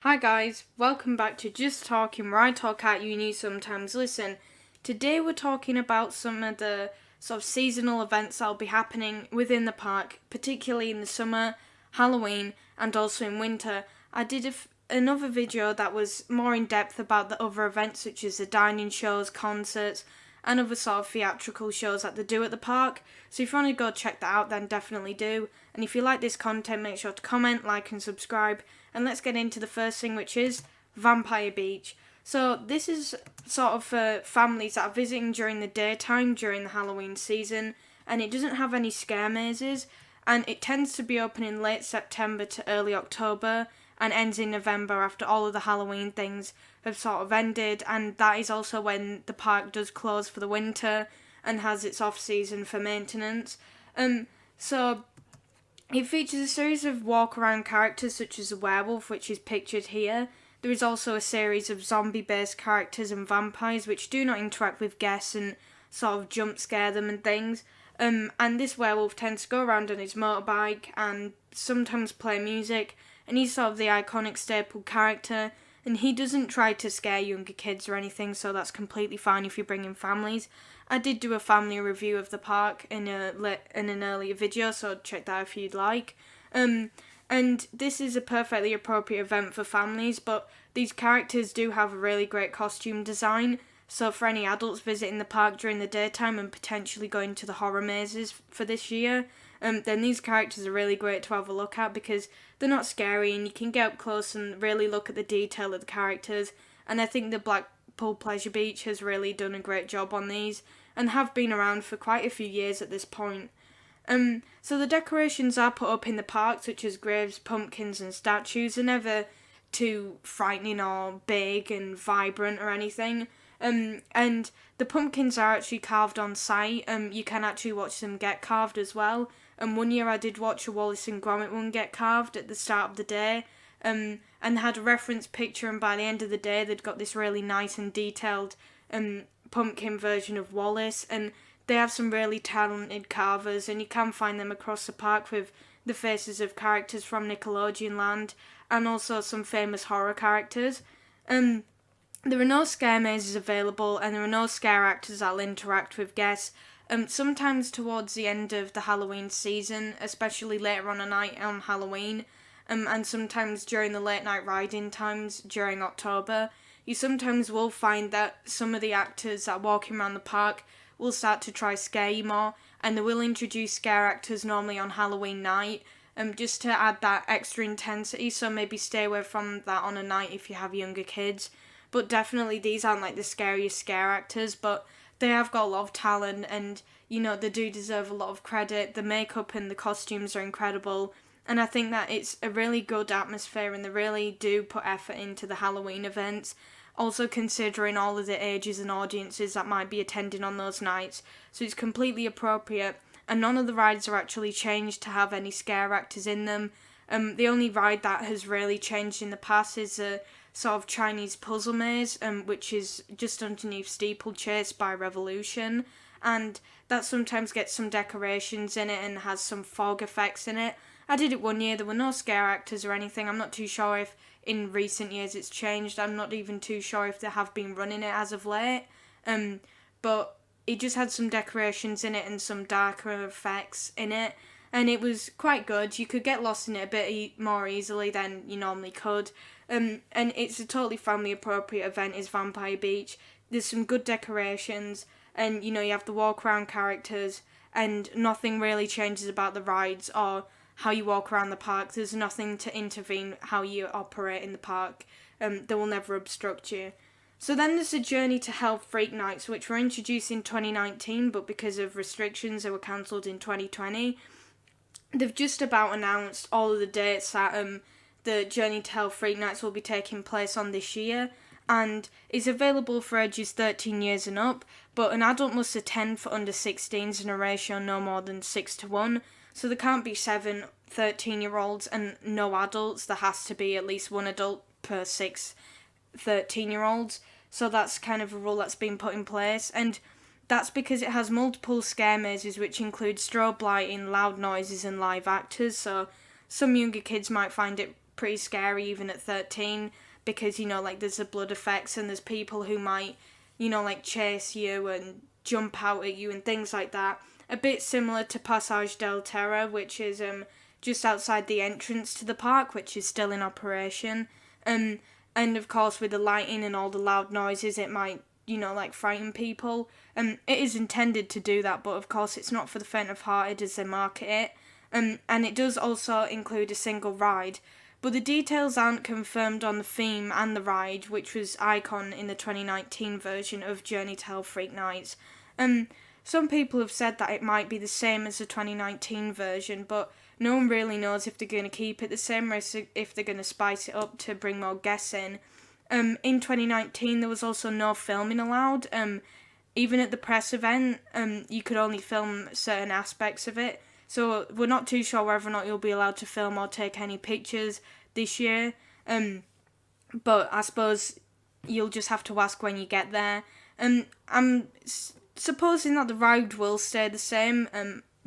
Hi guys, welcome back to Just Talking, where I talk at you and you sometimes listen. Today we're talking about some of the sort of seasonal events that'll be happening within the park, particularly in the summer, Halloween, and also in winter. I did another video that was more in depth about the other events, such as the dining shows, concerts, and other sort of theatrical shows that they do at the park. So if you want to go check that out, then definitely do. And if you like this content, make sure to comment, like, and subscribe. And let's get into the first thing, which is Vampire Beach. So this is sort of for families that are visiting during the daytime during the Halloween season, and it doesn't have any scare mazes, and it tends to be open in late September to early October and ends in November after all of the Halloween things have sort of ended, and that is also when the park does close for the winter and has its off season for maintenance. So it features a series of walk-around characters such as a werewolf, which is pictured here. There is also a series of zombie-based characters and vampires which do not interact with guests and sort of jump scare them and things. And this werewolf tends to go around on his motorbike and sometimes play music, and he's sort of the iconic staple character, and he doesn't try to scare younger kids or anything, so that's completely fine if you're bringing families. I did do a family review of the park in an earlier video, so check that if you'd like. And this is a perfectly appropriate event for families, but these characters do have a really great costume design, so for any adults visiting the park during the daytime and potentially going to the horror mazes for this year, then these characters are really great to have a look at because they're not scary and you can get up close and really look at the detail of the characters. And I think the Blackpool Pleasure Beach has really done a great job on these and have been around for quite a few years at this point. So the decorations are put up in the park, such as graves, pumpkins and statues, are never too frightening or big and vibrant or anything. And the pumpkins are actually carved on site. You can actually watch them get carved as well. And one year I did watch a Wallace and Gromit one get carved at the start of the day. And had a reference picture, and by the end of the day they'd got this really nice and detailed pumpkin version of Wallace, and they have some really talented carvers, and you can find them across the park with the faces of characters from Nickelodeon land and also some famous horror characters. There are no scare mazes available, and there are no scare actors that'll interact with guests. Sometimes towards the end of the Halloween season, especially later on a night on Halloween, and sometimes during the late night riding times during October, you sometimes will find that some of the actors that are walking around the park will start to try scare you more, and they will introduce scare actors normally on Halloween night, just to add that extra intensity, so maybe stay away from that on a night if you have younger kids. But definitely these aren't like the scariest scare actors, but they have got a lot of talent, and they do deserve a lot of credit. The makeup and the costumes are incredible, and I think that it's a really good atmosphere, and they really do put effort into the Halloween events, also considering all of the ages and audiences that might be attending on those nights, so it's completely appropriate. And none of the rides are actually changed to have any scare actors in them. The only ride that has really changed in the past is a sort of Chinese puzzle maze, which is just underneath Steeplechase by Revolution, and that sometimes gets some decorations in it and has some fog effects in it. I did it one year, there were no scare actors or anything. I'm not too sure if in recent years it's changed. I'm not even too sure if they have been running it as of late. But it just had some decorations in it and some darker effects in it, and it was quite good. You could get lost in it a bit more easily than you normally could. And it's a totally family appropriate event, is Vampire Beach. There's some good decorations, and you have the walk around characters, and nothing really changes about the rides or how you walk around the park. There's nothing to intervene how you operate in the park. They will never obstruct you. So then there's the Journey to Hell Freak Nights, which were introduced in 2019, but because of restrictions they were cancelled in 2020. They've just about announced all of the dates that the Journey to Hell Freak Nights will be taking place on this year, and is available for ages 13 years and up, but an adult must attend for under 16s in a ratio no more than 6-1, so there can't be 7 13-year-olds and no adults. There has to be at least one adult per 6 13-year-olds, so that's kind of a rule that's been put in place, and that's because it has multiple scare mazes which include strobe lighting, loud noises and live actors, so some younger kids might find it pretty scary even at 13, because, you know, like, there's the blood effects and there's people who might, you know, like, chase you and jump out at you and things like that. A bit similar to Passage del Terra, which is just outside the entrance to the park, which is still in operation. And of course, with the lighting and all the loud noises, it might, you know, like, frighten people. It is intended to do that, but of course it's not for the faint of hearted as they market it. And it does also include a single ride, but the details aren't confirmed on the theme and the ride, which was Icon in the 2019 version of Journey to Hell Freak Nights. Some people have said that it might be the same as the 2019 version, but no one really knows if they're going to keep it the same or if they're going to spice it up to bring more guests in. In 2019, there was also no filming allowed. Even at the press event, you could only film certain aspects of it. So we're not too sure whether or not you'll be allowed to film or take any pictures this year. But I suppose you'll just have to ask when you get there. I'm supposing that the ride will stay the same,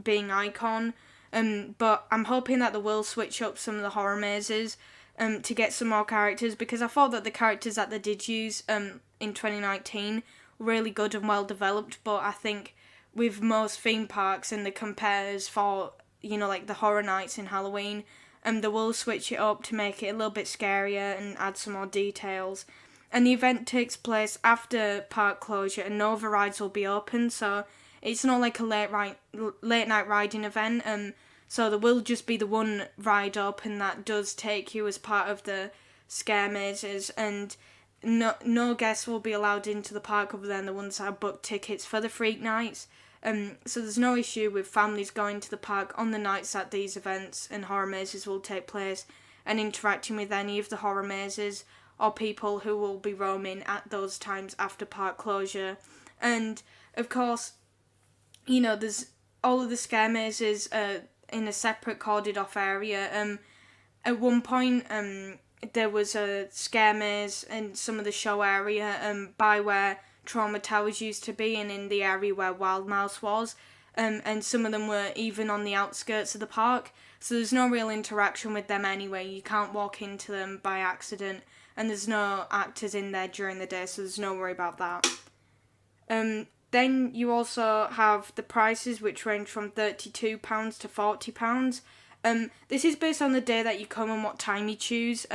being Icon. But I'm hoping that they will switch up some of the horror mazes to get some more characters, because I thought that the characters that they did use in 2019 were really good and well developed, but I think with most theme parks and the compares for, you know, like the Horror Nights in Halloween, they will switch it up to make it a little bit scarier and add some more details. And the event takes place after park closure and no other rides will be open, so it's not like a late night riding event. So there will just be the one ride open that does take you as part of the scare mazes, and no guests will be allowed into the park other than the ones that have booked tickets for the Freak Nights. So there's no issue with families going to the park on the nights that these events and horror mazes will take place and interacting with any of the horror mazes or people who will be roaming at those times after park closure. And of course, you know, there's all of the scare mazes in a separate corded off area. At one point, there was a scare maze in some of the show area by where Trauma Towers used to be and in the area where Wild Mouse was. And some of them were even on the outskirts of the park. So there's no real interaction with them anyway. You can't walk into them by accident. And there's no actors in there during the day, so there's no worry about that. Then you also have the prices, which range from £32 to £40. This is based on the day that you come and what time you choose.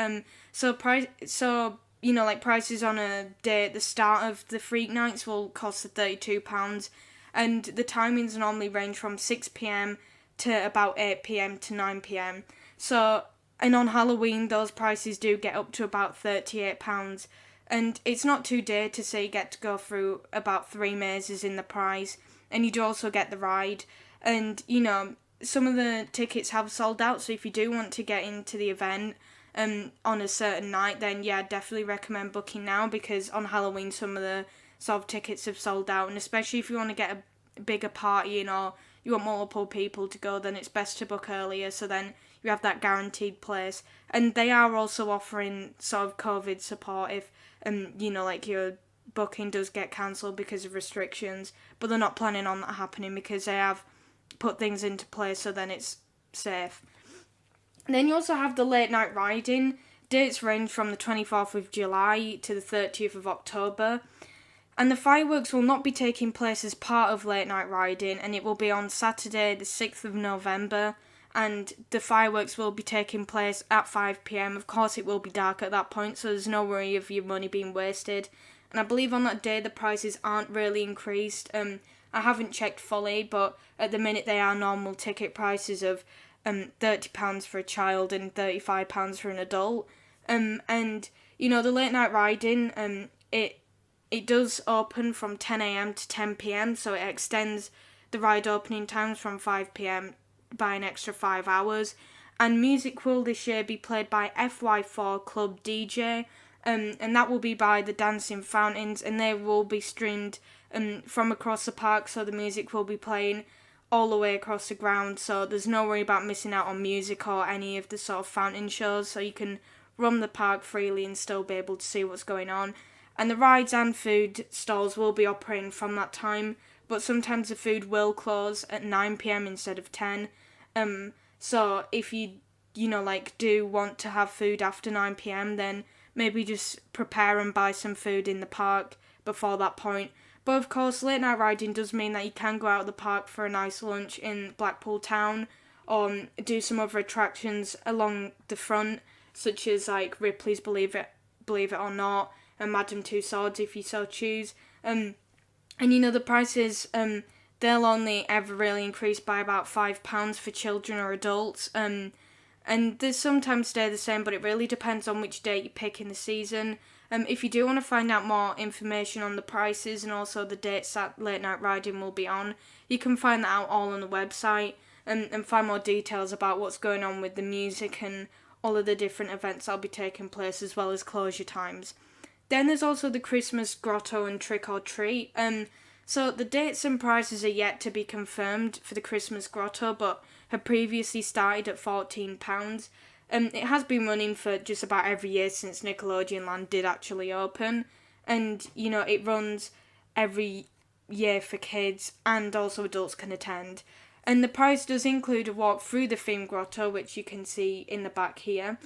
So you know, like, prices on a day at the start of the Freak Nights will cost the £32, and the timings normally range from 6 p.m. to about 8 p.m. to 9 p.m. So, and on Halloween, those prices do get up to about £38. And it's not too dear to say you get to go through about 3 mazes in the price, and you do also get the ride. And, you know, some of the tickets have sold out, so if you do want to get into the event on a certain night, then yeah, definitely recommend booking now, because on Halloween some of the sort of tickets have sold out, and especially if you want to get a bigger party, you know, you want multiple people to go, then it's best to book earlier, so then you have that guaranteed place. And they are also offering sort of COVID support if you know, like, your booking does get cancelled because of restrictions, but they're not planning on that happening because they have put things into place, so then it's safe. And then you also have the late night riding. Dates range from the 24th of July to the 30th of October. And the fireworks will not be taking place as part of late night riding, and it will be on Saturday the 6th of November. And the fireworks will be taking place at 5 p.m. Of course, it will be dark at that point, so there's no worry of your money being wasted. And I believe on that day the prices aren't really increased. I haven't checked fully, but at the minute they are normal ticket prices of £30 for a child and £35 for an adult. And you know, the late night riding, it does open from 10 a.m. to 10 p.m, so it extends the ride opening times from 5 p.m. by an extra 5 hours. And music will this year be played by FY4 Club DJ, and that will be by the Dancing Fountains, and they will be streamed from across the park, so the music will be playing all the way across the ground, so there's no worry about missing out on music or any of the sort of fountain shows, so you can roam the park freely and still be able to see what's going on. And the rides and food stalls will be operating from that time, but sometimes the food will close at 9 p.m. instead of 10. So if you like do want to have food after 9 p.m, then maybe just prepare and buy some food in the park before that point. But of course, late night riding does mean that you can go out of the park for a nice lunch in Blackpool town, or do some other attractions along the front, such as like Ripley's Believe It or Not, and Madame Tussauds if you so choose. And the prices, they'll only ever really increase by about £5 for children or adults. And they sometimes stay the same, but it really depends on which date you pick in the season. If you do want to find out more information on the prices and also the dates that late night riding will be on, you can find that out all on the website, and find more details about what's going on with the music and all of the different events that'll be taking place, as well as closure times. Then there's also the Christmas Grotto and Trick or Treat. So the dates and prices are yet to be confirmed for the Christmas Grotto, but have previously started at £14. It has been running for just about every year since Nickelodeon Land did actually open, and it runs every year for kids, and also adults can attend. And the price does include a walk through the themed grotto, which you can see in the back here,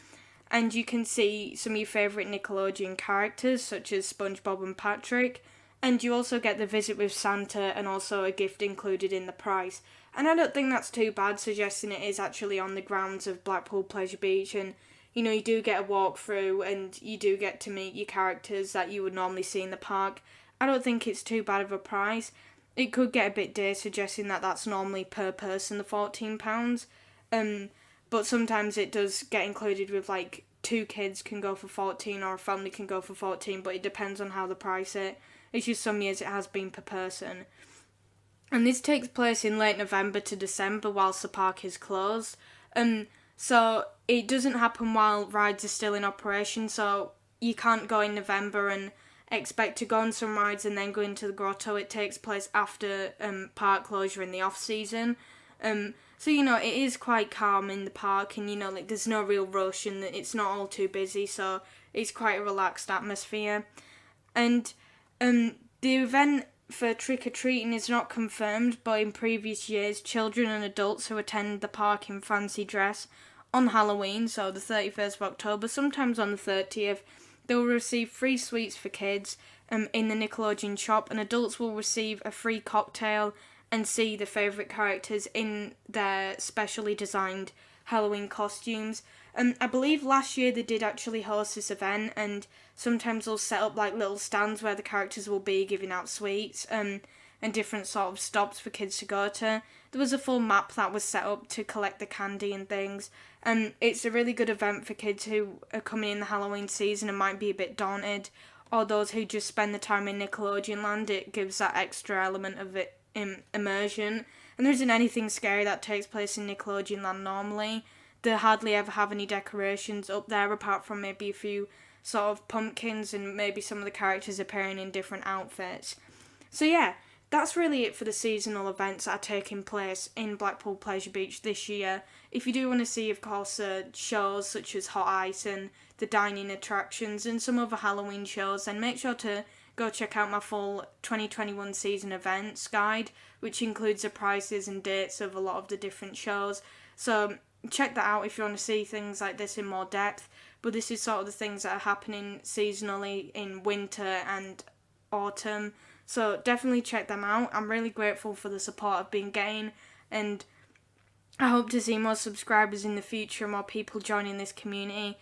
and you can see some of your favourite Nickelodeon characters such as SpongeBob and Patrick. And you also get the visit with Santa and also a gift included in the price. And I don't think that's too bad, suggesting it is actually on the grounds of Blackpool Pleasure Beach. And, you do get a walk through and you do get to meet your characters that you would normally see in the park. I don't think it's too bad of a price. It could get a bit dear, suggesting that that's normally per person, the £14. But sometimes it does get included with, like, 2 kids can go for 14 or a family can go for 14, but it depends on how they price it. It's just some years it has been per person. And this takes place in late November to December whilst the park is closed. So it doesn't happen while rides are still in operation, so you can't go in November and expect to go on some rides and then go into the grotto. It takes place after park closure in the off-season. So, it is quite calm in the park, and, there's no real rush and it's not all too busy, so it's quite a relaxed atmosphere. And the event for trick-or-treating is not confirmed, but in previous years, children and adults who attend the park in fancy dress on Halloween, so the 31st of October, sometimes on the 30th, they will receive free sweets for kids in the Nickelodeon shop, and adults will receive a free cocktail and see the favourite characters in their specially designed Halloween costumes. I believe last year they did actually host this event, and sometimes they'll set up like little stands where the characters will be giving out sweets and different sort of stops for kids to go to. There was a full map that was set up to collect the candy and things, and it's a really good event for kids who are coming in the Halloween season and might be a bit daunted, or those who just spend the time in Nickelodeon Land. It gives that extra element of it immersion, and there isn't anything scary that takes place in Nickelodeon Land normally. They hardly ever have any decorations up there apart from maybe a few sort of pumpkins and maybe some of the characters appearing in different outfits. So yeah, that's really it for the seasonal events that are taking place in Blackpool Pleasure Beach this year. If you do want to see, of course, shows such as Hot Ice and the dining attractions and some other Halloween shows, then make sure to go check out my full 2021 season events guide, which includes the prices and dates of a lot of the different shows. So check that out if you want to see things like this in more depth. But this is sort of the things that are happening seasonally in winter and autumn. So definitely check them out. I'm really grateful for the support I've been getting, and I hope to see more subscribers in the future, more people joining this community.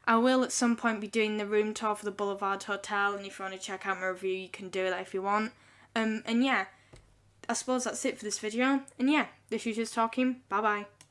I will at some point be doing the room tour for the Boulevard Hotel, and if you want to check out my review, you can do that if you want. And yeah, I suppose that's it for this video. And yeah, this is Just Talking. Bye bye.